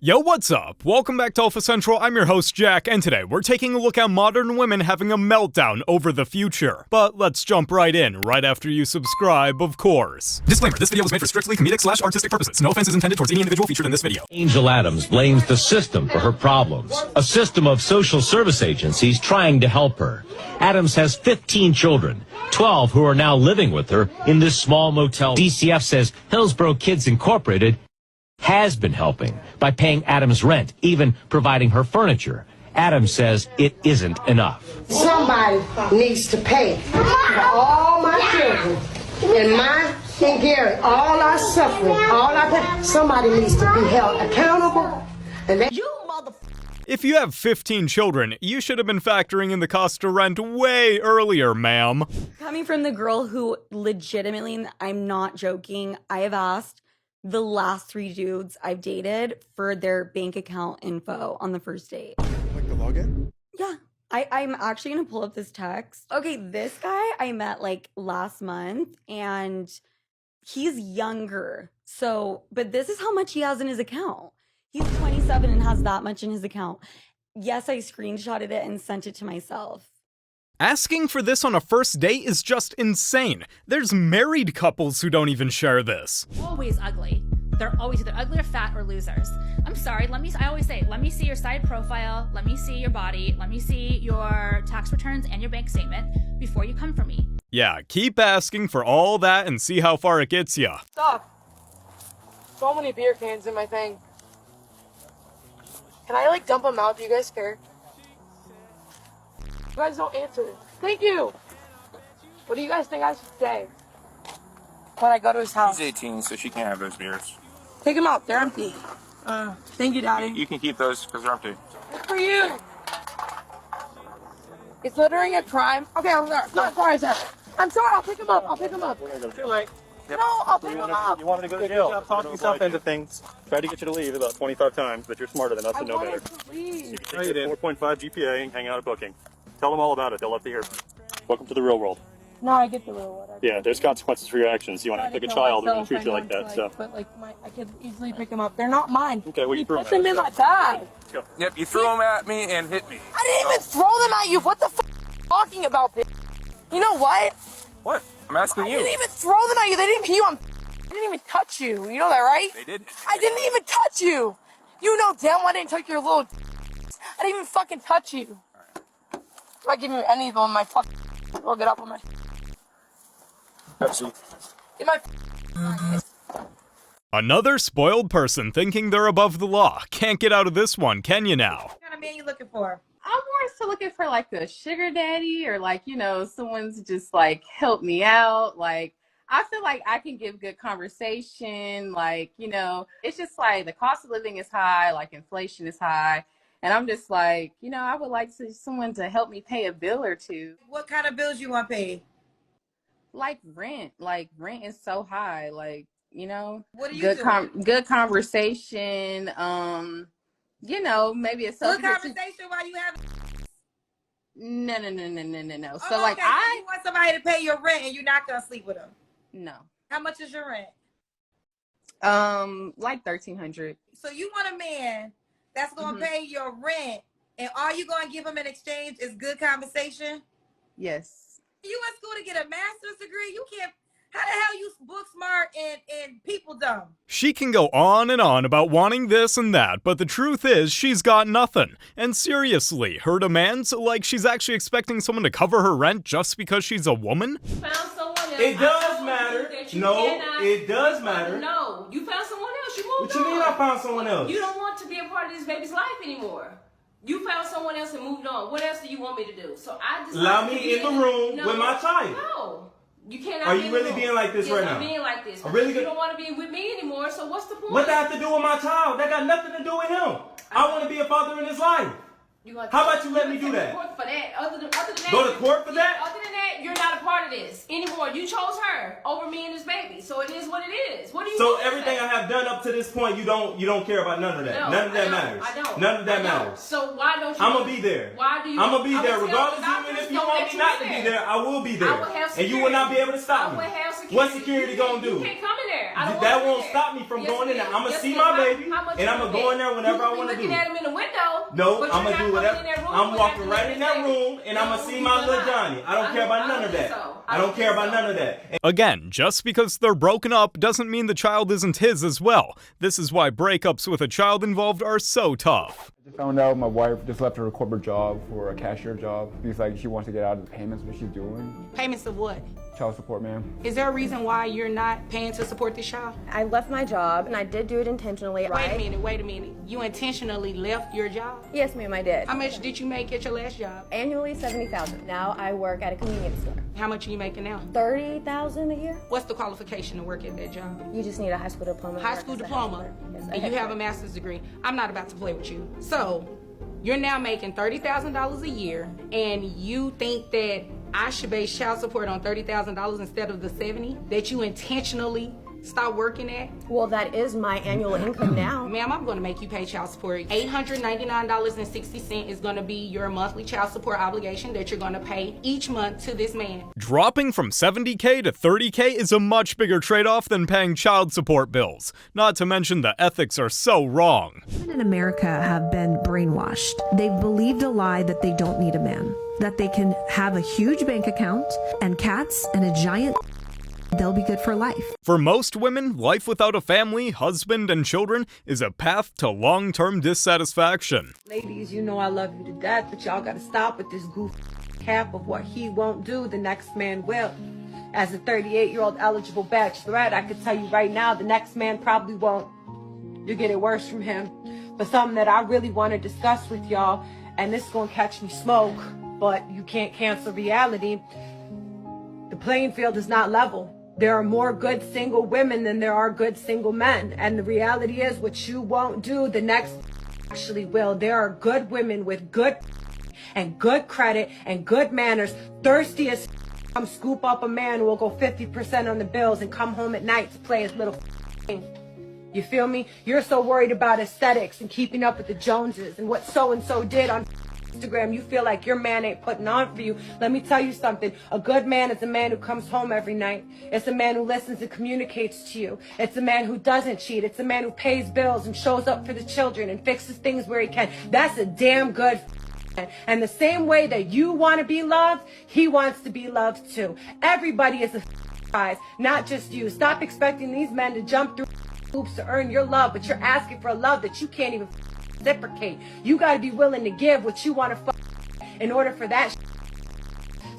Yo, what's up? Welcome back to Alpha Central. I'm your host, Jack, and today we're taking a look at modern women having a meltdown over the future. But let's jump right in, right after you subscribe, of course. Disclaimer, this video was made for strictly comedic/artistic purposes. No offense is intended towards any individual featured in this video. Angel Adams blames the system for her problems, a system of social service agencies trying to help her. Adams has 15 children, 12 who are now living with her in this small motel. DCF says Hillsborough Kids Incorporated has been helping by paying Adams rent, even providing her furniture. Adams says it isn't enough. Somebody needs to pay for all my children and mine and Gary, all our suffering, all our pain. Somebody needs to be held accountable. And they If you have 15 children, you should have been factoring in the cost to rent way earlier, ma'am. Coming from the girl who legitimately, I'm not joking, I have asked the last 3 dudes I've dated for their bank account info on the first date. Like the login? Yeah. I'm actually going to pull up this text. Okay, this guy I met like last month and he's younger. So, but this is how much he has in his account. He's 27 and has that much in his account. Yes, I screenshotted it and sent it to myself. Asking for this on a first date is just insane. There's married couples who don't even share this. Always ugly. They're always either ugly or fat or losers. I'm sorry, I always say, let me see your side profile, let me see your body, let me see your tax returns and your bank statement before you come for me. Yeah, keep asking for all that and see how far it gets ya. Stop. So many beer cans in my thing. Can I like dump them out? Do you guys care? You guys don't answer. Thank you. What do you guys think I should say when I go to his house? She's 18, so she can't have those beers. Take them out. They're empty. Thank you, Daddy. You can keep those because they're empty. Good for you. Is littering a crime? Okay, I'm sorry. Not sorry, sir. I'm sorry. I'll pick them up. I'll pick them up. Too late. No, I'll pick them up. You wanted to go to jail. Talk yourself into things. Tried to get you to leave about 25 times, but you're smarter than us and know better. To leave. You can take your 4.5 GPA and hang out at booking. Tell them all about it. They'll love to hear. Welcome to the real world. No, I get the real one. Yeah, there's consequences for your actions. You want to act like a child, we're going to treat you like that. So. But like, I could easily pick them up. They're not mine. Okay, well, you threw put them in my bag. Go. Yep, you threw them at me and hit me. I didn't even throw them at you. What the f are you talking about, bitch? You know what? What? I'm asking you. I didn't even throw them at you. They didn't pee on. I didn't even touch you. You know that, right? They did. I didn't even touch you. You know damn well I didn't touch your little. I didn't even fucking touch you. If I give you any of them, my fucking. I'll get up on my. Pepsi. Get my. Another spoiled person thinking they're above the law. Can't get out of this one, can you now? What kind of man you looking for? I'm more so looking for like a sugar daddy or like, you know, someone's just like help me out. Like, I feel like I can give good conversation. Like, you know, it's just like the cost of living is high, like inflation is high. And I'm just like, you know, I would like someone to help me pay a bill or two. What kind of bills you want paid? Like rent is so high. Like, you know, What do you do? Good conversation. You know, maybe it's Good conversation while you have. No. Oh, So like okay, so you want somebody to pay your rent and you're not gonna sleep with them. No. How much is your rent? Like $1,300. So you want a man that's gonna pay your rent, and all you gonna give him in exchange is good conversation? Yes. You went to school to get a master's degree. You can't. How the hell you book smart and people dumb? She can go on and on about wanting this and that, but the truth is she's got nothing. And seriously, her demands, like she's actually expecting someone to cover her rent just because she's a woman? Found someone else. It does matter. No, it does matter. No, you found someone else. You moved What you mean I found someone else? You don't want to be a part of this baby's life anymore. You found someone else and moved on. What else do you want me to do? So I just allow me in the room with my child. No. You cannot. Are you really being like this right now? I'm being like this. I'm really you don't want to be with me anymore, so what's the point? What that have to do with my child? That got nothing to do with him. I want to be a father in his life. How about you let me do that? For that. Other than that, Go to court for that? Other than that, you're not a part of this anymore. You chose her over me and this baby, so it is what it is. What do you? So everything I have done up to this point, you don't care about none of that. No, none of that matters. I don't. None of that matters. So why don't you? I'm gonna be there. Why do you? I'm gonna be there, regardless. Even if you want me not to be there, I will be there, and you will not be able to stop me. What security gonna do? You can't come in there. That won't stop me from going in there. I'm gonna see my baby, and I'm gonna go in there whenever I want to do. Looking at him in the window. No, I'm gonna do whatever. I'm walking right in that room, and I'm gonna see my little Johnny. I don't care about none of that. I don't care about none of that. Again, just because they're broken up doesn't mean the child isn't his as well. This is why breakups with a child involved are so tough. I just found out my wife just left her corporate job for a cashier job. She's like, she wants to get out of the payments what she's doing. Payments of what? Child support, ma'am. Is there a reason why you're not paying to support this child? I left my job, and I did do it intentionally. Wait a minute. You intentionally left your job? Yes, ma'am, I did. How much did you make at your last job? Annually, $70,000. Now I work at a convenience store. How much are you making now? $30,000 a year. What's the qualification to work at that job? You just need a high school diploma. High school diploma, and you have a master's degree. I'm not about to play with you. So, you're now making $30,000 a year, and you think that I should base child support on $30,000 instead of the $70,000 that you intentionally stop working at? Well, that is my annual income now. Ma'am, I'm going to make you pay child support. $899.60 is going to be your monthly child support obligation that you're going to pay each month to this man. Dropping from $70K to $30K is a much bigger trade-off than paying child support bills. Not to mention the ethics are so wrong. Women in America have been brainwashed. They've believed a lie that they don't need a man, that they can have a huge bank account and cats and a giant they'll be good for life. For most women, life without a family, husband, and children is a path to long-term dissatisfaction. Ladies, you know I love you to death, but y'all gotta stop with this goofy cap of what he won't do, the next man will. As a 38-year-old eligible bachelorette, I could tell you right now, the next man probably won't. You'll get it worse from him. But something that I really want to discuss with y'all, and this is gonna catch me smoke, but you can't cancel reality. The playing field is not level. There are more good single women than there are good single men. And the reality is, what you won't do, the next actually will. There are good women with good and good credit and good manners, thirsty as come scoop up a man who will go 50% on the bills and come home at night to play his little thing. You feel me? You're so worried about aesthetics and keeping up with the Joneses and what so-and-so did on Instagram. You feel like your man ain't putting on for you. Let me tell you something. A good man is a man who comes home every night. It's a man who listens and communicates to you. It's a man who doesn't cheat. It's a man who pays bills and shows up for the children and fixes things where he can. That's a damn good man. And the same way that you want to be loved, he wants to be loved too. Everybody is a prize, not just you. Stop expecting these men to jump through hoops to earn your love, but you're asking for a love that you can't even reciprocate. You got to be willing to give what you want to in order for that.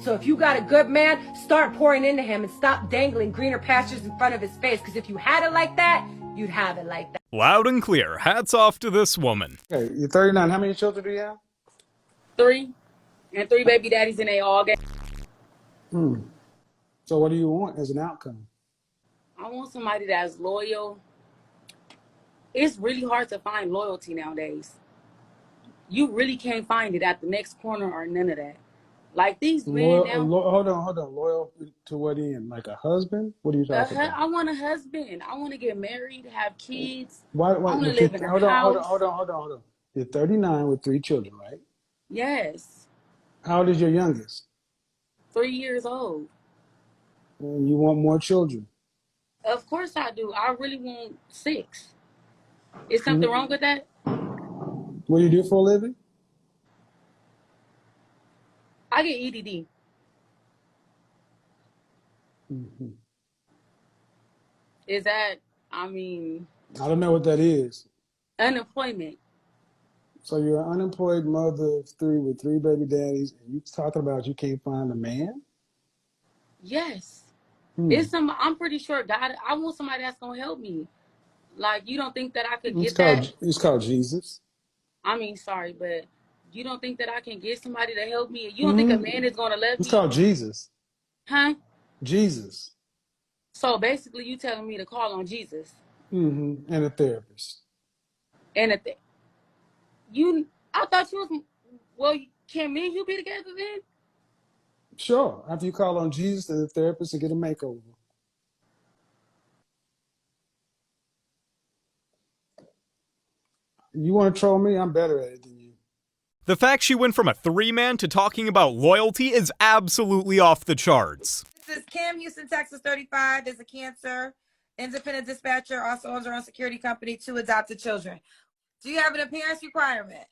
So if you got a good man, start pouring into him and stop dangling greener pastures in front of his face, because if you had it like that, you'd have it like that. Loud and clear. Hats off to this woman. Okay, you're 39. How many children do you have? 3. And 3 baby daddies, and they all get. So what do you want as an outcome? I want somebody that's loyal. It's really hard to find loyalty nowadays. You really can't find it at the next corner or none of that. Like these men now. Hold on. Loyal to what end? Like a husband? What are you talking about? I want a husband. I want to get married, have kids. Why, I want to live in a house. Hold on. You're 39 with 3 children, right? Yes. How old is your youngest? 3 years old. And you want more children? Of course I do. I really want 6. Is something wrong with that? What do you do for a living? I get EDD. Is that, I don't know what that is. Unemployment. So you're an unemployed mother of 3 with 3 baby daddies, and you talking about you can't find a man? Yes. I'm pretty sure God, I want somebody that's going to help me. Like, you don't think that I could get that? It's called Jesus. Sorry, but you don't think that I can get somebody to help me? You don't think a man is going to love me? It's called Jesus. Huh? Jesus. So basically you telling me to call on Jesus. And a therapist. And I thought you was Well, can me and you be together then? Sure. After you call on Jesus and the therapist and get a makeover. You want to troll me? I'm better at it than you. The fact she went from a 3-man to talking about loyalty is absolutely off the charts. This is Kim, Houston, Texas, 35. Is a cancer, independent dispatcher, also owns her own security company, 2 adopted children. Do you have an appearance requirement?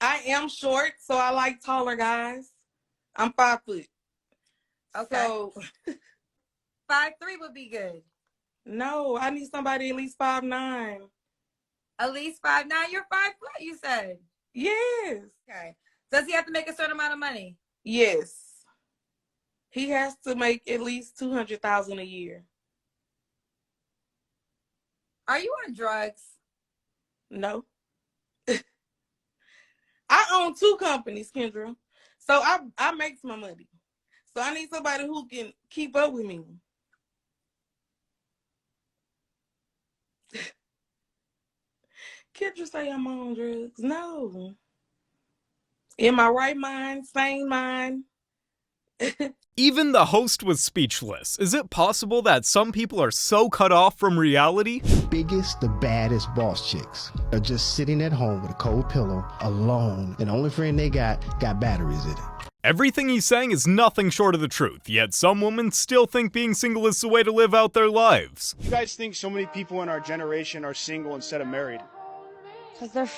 I am short, so I like taller guys. I'm 5 foot. Okay. So 5'3" would be good. no, I need somebody at least 5'9". At least 5'9". You're 5 foot, you said. Yes. Okay. Does he have to make a certain amount of money? Yes. He has to make at least $200,000 a year. Are you on drugs? No. I own 2 companies, Kendra. So I make some money. So I need somebody who can keep up with me. Kendra say I'm on drugs. No. In my right mind, sane mind. Even the host was speechless. Is it possible that some people are so cut off from reality? Biggest, the baddest boss chicks are just sitting at home with a cold pillow, alone, and the only friend they got batteries in it. Everything he's saying is nothing short of the truth, yet some women still think being single is the way to live out their lives. You guys think so many people in our generation are single instead of married? Because they're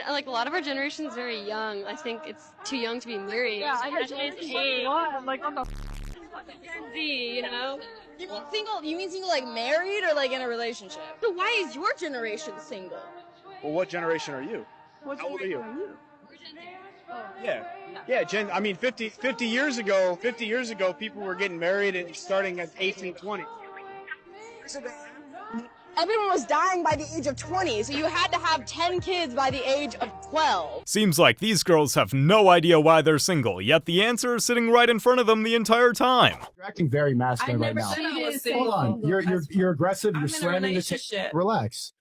like a lot of our generation is very young. I think it's too young to be married. Yeah, I heard like on the Gen Z, you know. You mean single? You mean single like married or like in a relationship? So why is your generation single? Well, what generation are you? How old are you? Yeah. I mean, 50 years ago, people were getting married and starting at 18, 20. Everyone was dying by the age of 20, so you had to have 10 kids by the age of 12. Seems like these girls have no idea why they're single, yet the answer is sitting right in front of them the entire time. You're acting very masculine right now. Hold on. You're aggressive. You're slamming the table. Relax.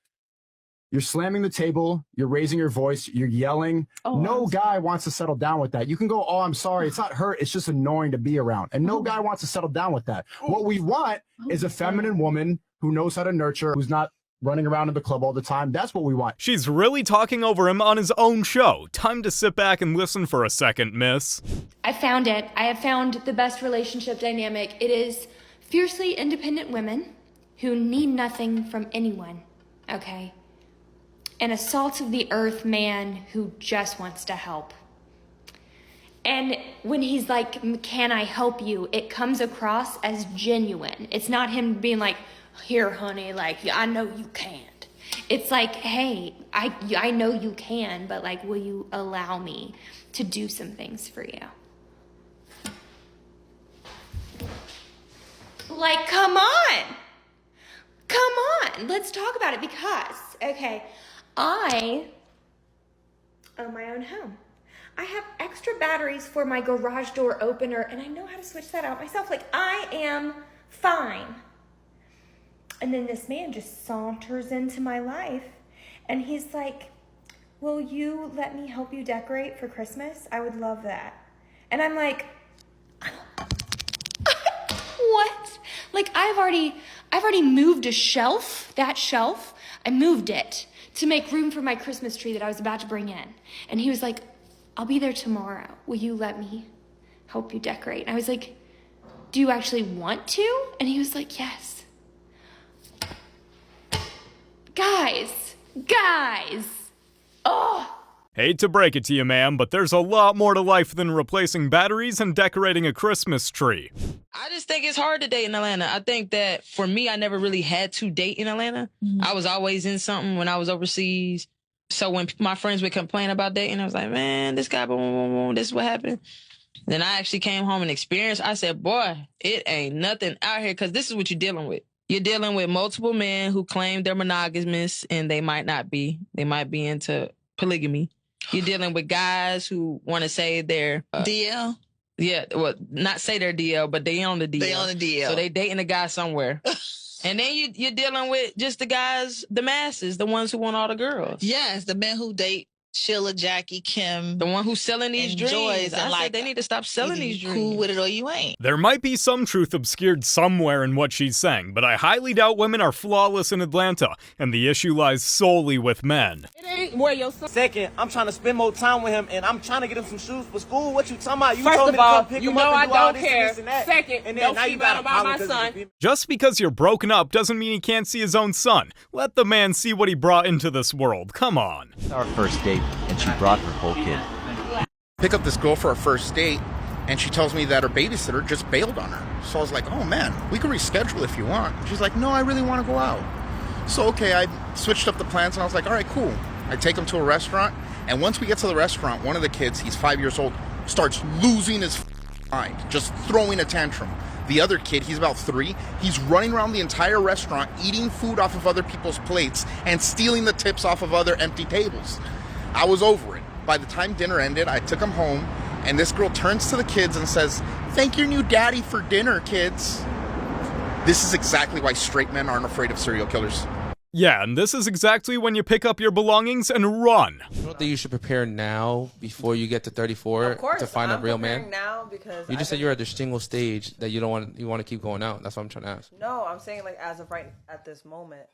You're slamming the table. You're raising your voice. You're yelling. No guy wants to settle down with that. You can go, oh, I'm sorry. It's not hurt. It's just annoying to be around. And no guy wants to settle down with that. What we want is a feminine woman who knows how to nurture, who's not running around in the club all the time. That's what we want. She's really talking over him on his own show. Time to sit back and listen for a second, miss. I found it. I have found the best relationship dynamic. It is fiercely independent women who need nothing from anyone, okay? And a salt of the earth man who just wants to help. And when he's like, can I help you? It comes across as genuine. It's not him being like, here, honey, like, I know you can't. It's like, hey, I know you can, but like, will you allow me to do some things for you? Like, come on. Come on. Let's talk about it because, okay, I own my own home. I have extra batteries for my garage door opener, and I know how to switch that out myself. Like, I am fine. And then this man just saunters into my life, and he's like, will you let me help you decorate for Christmas? I would love that. And I'm like, what? Like, I've already moved a shelf, that shelf, I moved it to make room for my Christmas tree that I was about to bring in. And he was like, I'll be there tomorrow. Will you let me help you decorate? And I was like, do you actually want to? And he was like, yes. Guys. Oh. Hate to break it to you, ma'am, but there's a lot more to life than replacing batteries and decorating a Christmas tree. I just think it's hard to date in Atlanta. I think that for me, I never really had to date in Atlanta. I was always in something when I was overseas. So when my friends would complain about dating, I was like, man, this guy, boom, boom, boom, this is what happened. Then I actually came home and experienced. I said, boy, it ain't nothing out here, because this is what you're dealing with. You're dealing with multiple men who claim they're monogamous, and they might not be. They might be into polygamy. You're dealing with guys who want to say they're DL? Yeah, well, not say they're DL, but they on the DL. They on the DL. So they dating a guy somewhere. And then you're dealing with just the guys, the masses, the ones who want all the girls. Yes, the men who date Sheila, Jackie, Kim, the one who's selling these dreams. and I said they need to stop selling these dreams. Cool with it or you ain't. There might be some truth obscured somewhere in what she's saying, but I highly doubt women are flawless in Atlanta, and the issue lies solely with men. It ain't where your son. Second, I'm trying to spend more time with him, and I'm trying to get him some shoes for school. What you talking about? You First told of me to all, come pick you him know up I and do all don't this care. and this and that. Second, and then don't now you keep got out about my son. Just because you're broken up doesn't mean he can't see his own son. Let the man see what he brought into this world. Come on. Our first date, and she brought her whole kid. Pick up this girl for our first date, and she tells me that her babysitter just bailed on her. So I was like, oh man, we can reschedule if you want. She's like, no, I really want to go out. So okay, I switched up the plans, and I was like, all right, cool. I take him to a restaurant, and once we get to the restaurant, one of the kids, he's 5 years old, starts losing his mind, just throwing a tantrum. The other kid, he's about 3, he's running around the entire restaurant, eating food off of other people's plates, and stealing the tips off of other empty tables. I was over it. By the time dinner ended, I took him home, and this girl turns to the kids and says, thank your new daddy for dinner, kids. This is exactly why straight men aren't afraid of serial killers. Yeah, and this is exactly when you pick up your belongings and run. You don't think you should prepare now before you get to 34 to find a real man? Now because you just said you're at the single stage that you want to keep going out. That's what I'm trying to ask. No, I'm saying like as of right at this moment,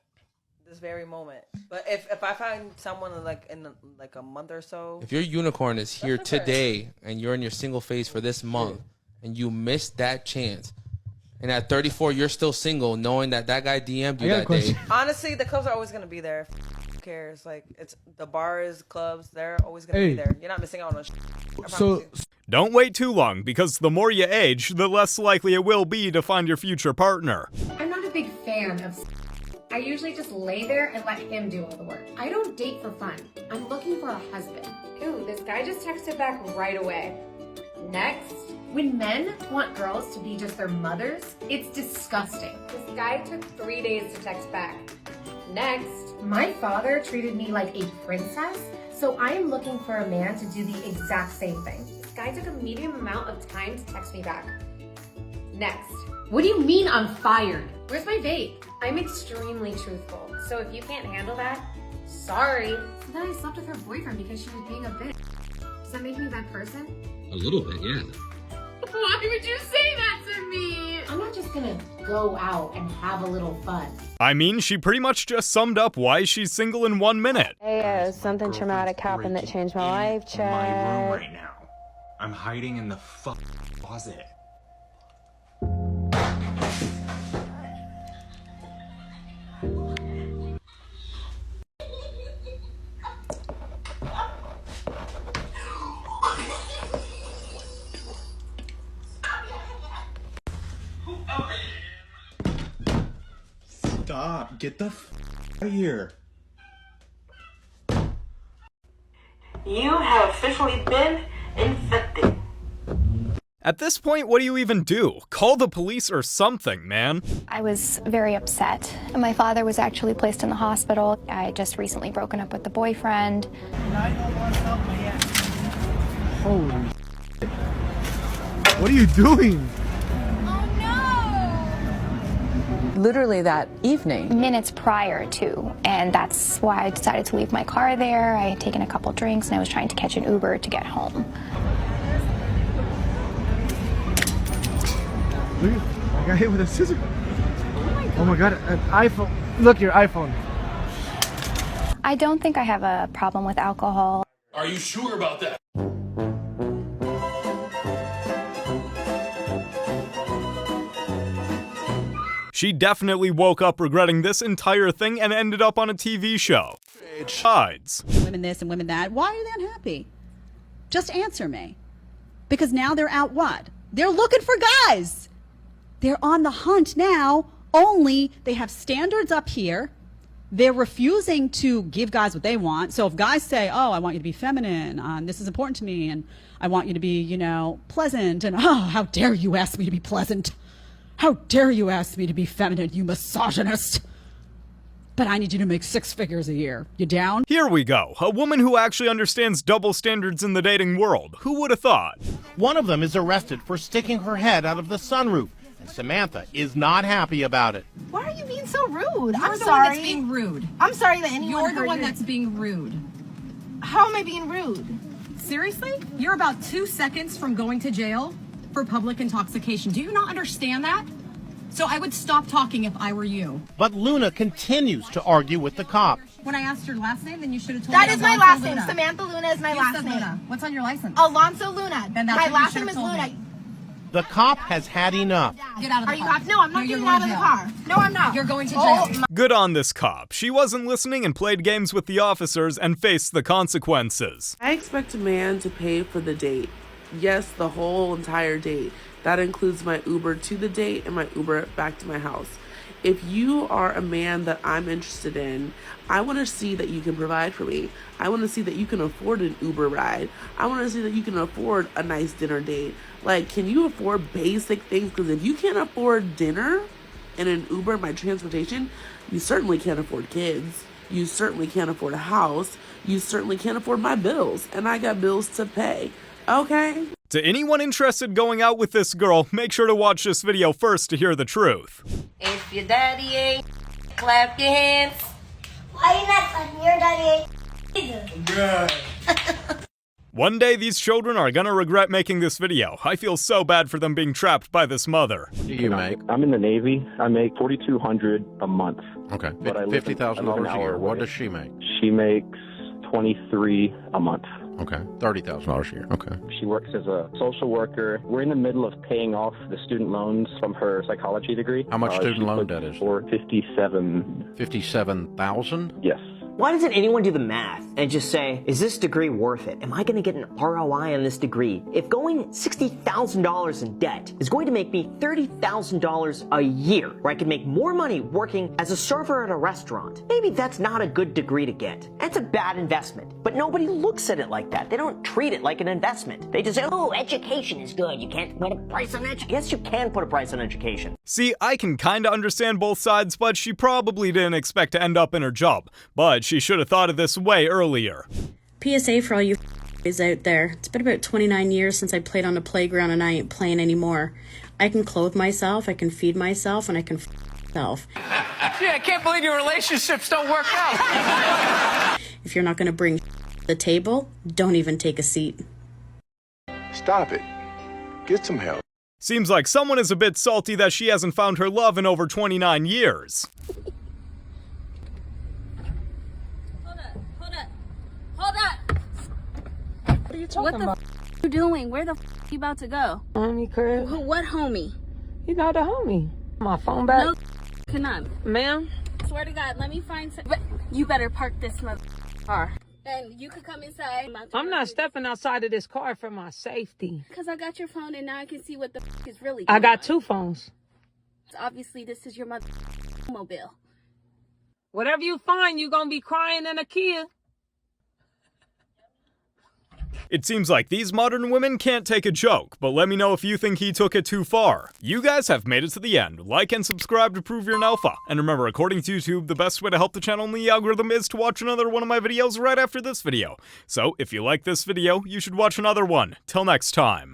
this very moment. But if I find someone like in like a month or so, if your unicorn is here today and you're in your single phase for this month and you missed that chance. And at 34, you're still single, knowing that that guy DM'd you that day. Honestly, the clubs are always gonna be there. Who cares? Like it's the bars, clubs, they're always gonna be there. You're not missing out on shit. Don't wait too long, because the more you age, the less likely it will be to find your future partner. I'm not a big fan of I usually just lay there and let him do all the work. I don't date for fun. I'm looking for a husband. Ooh, this guy just texted back right away. Next. When men want girls to be just their mothers, it's disgusting. This guy took 3 days to text back. Next. My father treated me like a princess, so I am looking for a man to do the exact same thing. This guy took a medium amount of time to text me back. Next. What do you mean I'm fired? Where's my vape? I'm extremely truthful, so if you can't handle that, sorry. So then I slept with her boyfriend because she was being a bitch. Does that make me a bad person? A little bit, yeah. Why would you say that to me? I'm not just gonna go out and have a little fun. I mean, she pretty much just summed up why she's single in 1 minute. Hey, something traumatic happened that changed my life, Chad. My room right now. I'm hiding in the closet. Stop. Get the out of here. You have officially been infected. At this point, what do you even do? Call the police or something, man. I was very upset. My father was actually placed in the hospital. I had just recently broken up with the boyfriend. Holy shit. What are you doing? Literally that evening. Minutes prior to, and that's why I decided to leave my car there. I had taken a couple drinks and I was trying to catch an Uber to get home. Look, I got hit with a scissor. Oh my god, an iPhone. Look, your iPhone. I don't think I have a problem with alcohol. Are you sure about that? She definitely woke up regretting this entire thing and ended up on a TV show. Besides, women this and women that. Why are they unhappy? Just answer me. Because now they're out what? They're looking for guys. They're on the hunt now, only they have standards up here. They're refusing to give guys what they want. So if guys say, oh, I want you to be feminine, this is important to me, and I want you to be, you know, pleasant, and oh, how dare you ask me to be pleasant? How dare you ask me to be feminine, you misogynist? But I need you to make 6 figures a year. You down? Here we go. A woman who actually understands double standards in the dating world. Who would have thought? One of them is arrested for sticking her head out of the sunroof. And Samantha is not happy about it. Why are you being so rude? You're I'm the sorry. one that's being rude. I'm sorry that anyone You're the heard one your- that's being rude. How am I being rude? Seriously? You're about 2 seconds from going to jail for public intoxication. Do you not understand that? So I would stop talking if I were you. But Luna continues to argue with the cop. When I asked your last name, then you should have told That me. is my last name. Samantha Luna is my last name. Luna. What's on your license? Alonso Luna. Then that's My what you last should name have is told Luna. me. The cop has had enough. Get out of the Are you car. happy? No, I'm not you're getting going out of to the jail. car. No, I'm not. You're going to Oh, jail. Good on this cop. She wasn't listening and played games with the officers and faced the consequences. I expect a man to pay for the date. Yes, the whole entire date. That includes my Uber to the date and my Uber back to my house. If you are a man that I'm interested in, I want to see that you can provide for me. I want to see that you can afford an Uber ride. I want to see that you can afford a nice dinner date. Like, can you afford basic things? Because if you can't afford dinner and an Uber, my transportation, you certainly can't afford kids. You certainly can't afford a house. You certainly can't afford my bills. And I got bills to pay. Okay? To anyone interested going out with this girl, make sure to watch this video first to hear the truth. If your daddy ain't, clap your hands. Why you not clapping your daddy ain't? One day these children are gonna regret making this video. I feel so bad for them being trapped by this mother. What do you make? I'm in the Navy. I make $4,200 a month. Okay, But I live $50,000 a year. What does she make? She makes $23 a month. Okay, $30,000 a year. Okay. She works as a social worker. We're in the middle of paying off the student loans from her psychology degree. How much student she loan put debt is? For 57. 57,000? Yes. Why doesn't anyone do the math and just say, is this degree worth it? Am I going to get an ROI on this degree? If going $60,000 in debt is going to make me $30,000 a year, where I can make more money working as a server at a restaurant, maybe that's not a good degree to get. That's a bad investment. But nobody looks at it like that. They don't treat it like an investment. They just say, oh, education is good. You can't put a price on education. Yes, you can put a price on education. See, I can kinda understand both sides, but she probably didn't expect to end up in her job. But she should have thought of this way earlier. PSA for all you is out there. It's been about 29 years since I played on a playground and I ain't playing anymore. I can clothe myself, I can feed myself, and I can myself. Gee, I can't believe your relationships don't work out. If you're not going to bring to the table, don't even take a seat. Stop it. Get some help. Seems like someone is a bit salty that she hasn't found her love in over 29 years. Hold up. What are you talking about? What the you doing? Where the you about to go? Homie crib. What homie? You know the homie. My phone back. No, cannot. Ma'am? Swear to God, let me find some. You better park this car. And you could come inside. I'm not stepping outside of this car for my safety. Because I got your phone and now I can see what the is really I going got on. 2 phones. Obviously, this is your mobile. Whatever you find, you gonna be crying in a Kia. It seems like these modern women can't take a joke, but let me know if you think he took it too far. You guys have made it to the end. Like and subscribe to prove you're an alpha. And remember, according to YouTube, the best way to help the channel and the algorithm is to watch another one of my videos right after this video. So, if you like this video, you should watch another one. Till next time.